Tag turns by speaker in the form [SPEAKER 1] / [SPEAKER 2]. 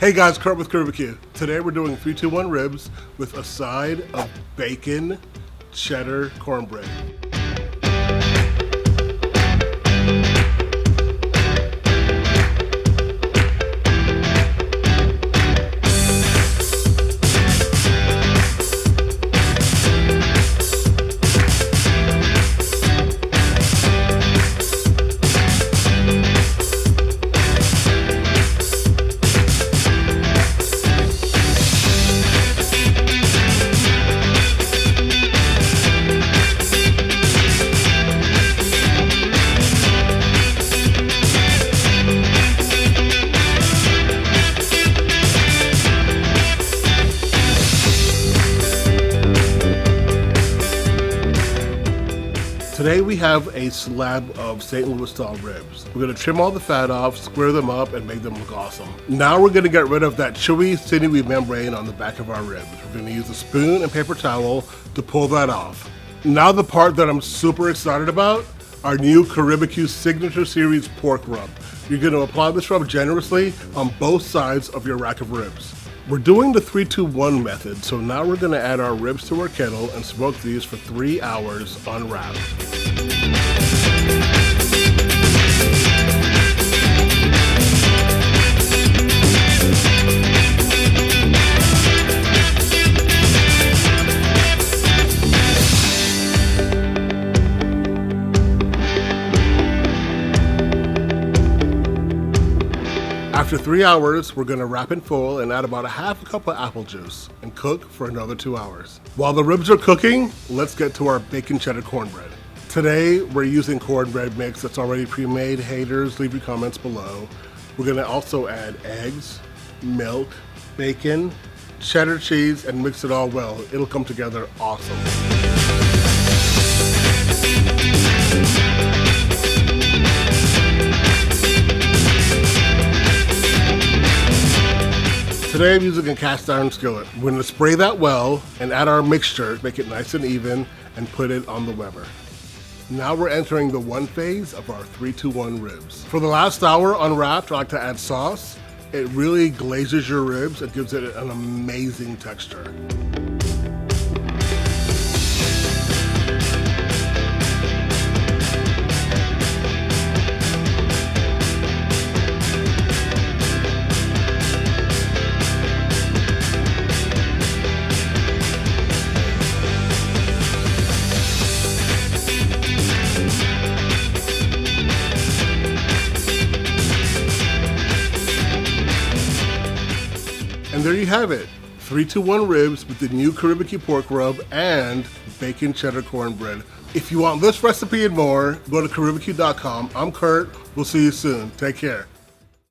[SPEAKER 1] Hey guys, Kurt with Caribeque. Today we're doing 3-2-1 ribs with a side of bacon cheddar cornbread. Today we have a slab of St. Louis style ribs. We're going to trim all the fat off, square them up, and make them look awesome. Now we're going to get rid of that chewy, sinewy membrane on the back of our ribs. We're going to use a spoon and paper towel to pull that off. Now the part that I'm super excited about, our new Caribeque Signature Series pork rub. You're going to apply this rub generously on both sides of your rack of ribs. We're doing the 3-2-1 method, so now we're going to add our ribs to our kettle and smoke these for 3 hours unwrapped. After 3 hours, we're going to wrap in foil and add about a half a cup of apple juice and cook for another 2 hours. While the ribs are cooking, let's get to our bacon cheddar cornbread. Today, we're using cornbread mix that's already pre-made. Haters, leave your comments below. We're going to also add eggs, milk, bacon, cheddar cheese, and mix it all well. It'll come together awesome. Today I'm using a cast iron skillet. We're going to spray that well and add our mixture, make it nice and even, and put it on the Weber. Now we're entering the one phase of our 3-2-1 ribs. For the last hour unwrapped, I like to add sauce. It really glazes your ribs and gives it an amazing texture. And there you have it, 3-2-1 ribs with the new Caribeque pork rub and bacon cheddar cornbread. If you want this recipe and more, go to Caribeque.com. I'm Kurt. We'll see you soon. Take care.